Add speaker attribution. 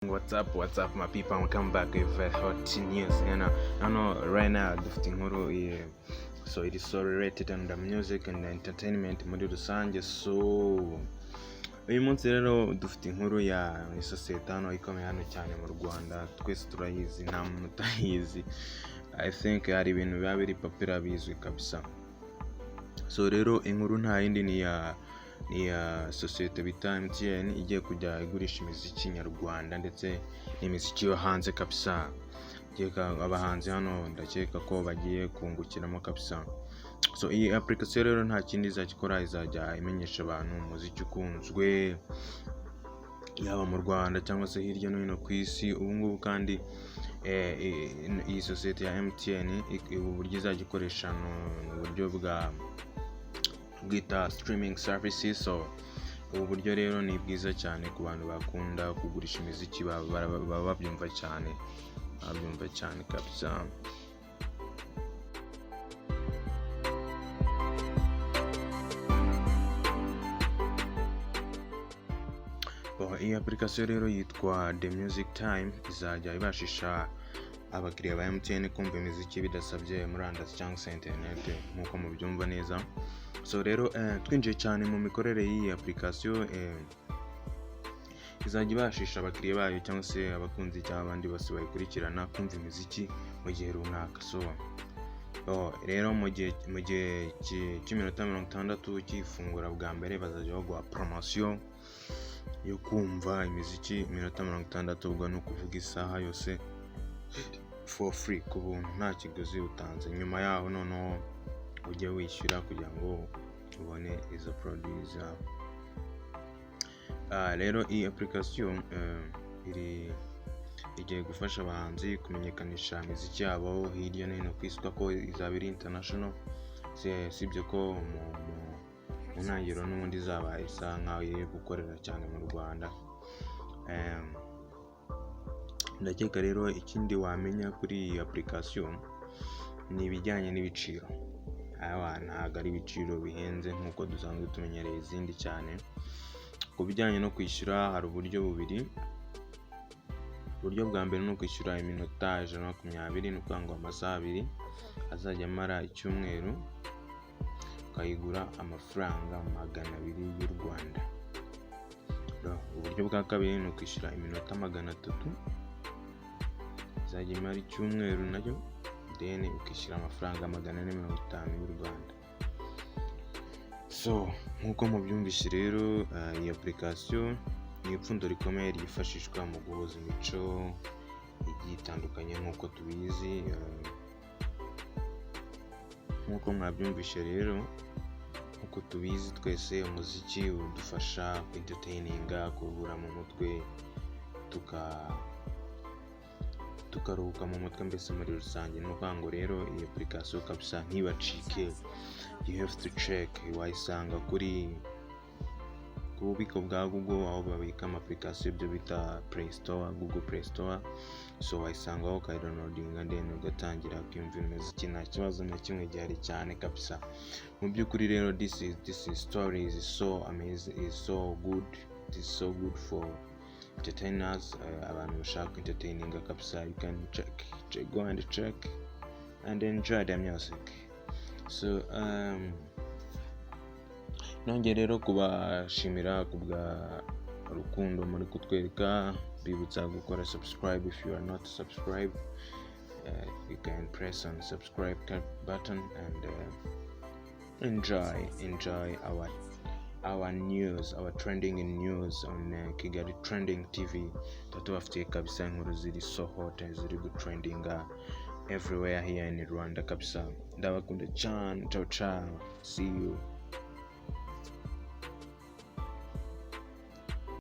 Speaker 1: What's up, my people? I'm coming back with hot news. I know right now dufite inkuru so it is so related and the music and entertainment muri rusange. So uyu munsi rero dufite inkuru ya isosiyete hano ikomeye hano cyane mu Rwanda, twese turayizi, nta muntu utayizi. I think hari ibintu biba biri popular bizwi kabisa. So rero inkuru nta yindi ni ya sosiyete bita MTN igiye kujya igurisha imiziki Nyarwanda ndetse n'imiziki yo hanze kabisa. Abahanzi hano ndakeka ko bagiye kungukiramo kabisa. So iyi application rero nta kindi izakora, izajya imenyesha abantu umuziki ukunzwe yaba mu Rwanda cyangwa se hirya no hino ku isi. Ubu ngubu kandi iyi sosiyete ya MTN ubu buryo izajya ikoresha mu buryo bwita streaming services. So ubu buryo rero ni bwiza cyane ku bantu bakunda kugurisha imiziki, baba babyumva cyane kabisa. Iyi application rero yitwa The Music Time, izajya ibashisha abakiriya ba MTN kumva imiziki bidasabye murandasi cyangwa se internet nk'uko mubyumva neza. So rero twinjiye cyane mu mikorere y'iyi application, izajya ibashisha abakiriya bayo cyangwa se abakunzi cyangwa abandi bose bayikurikirana kumva imiziki mu gihe runaka. So rero mu gihe cy'iminota 60 cy'ifungura bwa mbere bazajya baguha promotion yo kumva imiziki iminota 60, ubwo ni ukuvuga isaha yose for free ku buntu nta kiguzi utanze. Nyuma yaho noneho ujye wishyura kugira ngo ubone izo produits. Rero iyi application igiye gufasha abahanzi kumenyekanisha imiziki yabo hirya no hino ku isi, ko izaba iri international. Sibyo ko mu ntangiriro n'ubundi izaba isa nkaho iri gukorera cyane mu Rwanda. Ndakeka rero ikindi wamenya kuri iyi application ni ibijyanye n'ibiciro. Ntabwo ari ibiciro bihenze nk'uko dusanzwe tumenyereye izindi cyane. Ku bijyanye no kwishyura hari uburyo bubiri. Uburyo bwa mbere ni ukwishyura iminota 120, ni ukuvuga ngo amasaha 2 azajya amara icyumweru, ukayigura amafaranga 200 y'u Rwanda. Uburyo bwa kabiri ni ukwishyura iminota 300 izajya imara icyumweru nayo, then ukishyura amafaranga 450 y'u Rwanda. So nk'uko mubyumvise rero iyi application ni ipfundo rikomeye ryifashishwa mu guhuza imico igiye itandukanye nk'uko tubizi. Nk'uko mwabyumvise rero, nk'uko tubizi twese, umuziki udufasha entertaininga, kuruhura mu mutwe, tukaruhuka mu mutwe mbese muri rusange. Ni ukuvuga ngo rero iyi application kabisa ntibacike, you have to check. Wayisanga kuri ububiko bwa Google aho babika application byo bita Play Store, Google Play Store. So wayisangaho ukayidownloadinga then ugatangira kwiyumvira imiziki nta kibazo na kimwe gihari cyane kabisa. Mu by'ukuri rero this story is so amazing, is so good, it is so good for entertainers, abantu bashaka entertaining kabisa. You can go and check and enjoy the music. So nongeye rero kubashimira kubwa rukundo muri kutwereka, bibutsa gukora subscribe if you are not subscribed. You can press on subscribe button and enjoy our news, our trending news on Kigali Trending TV. Tatubafitiye kabisa inkuru ziri so hot, ziri trending everywhere here in Rwanda kabisa. Ndabakunda cyane. Ciao, see you.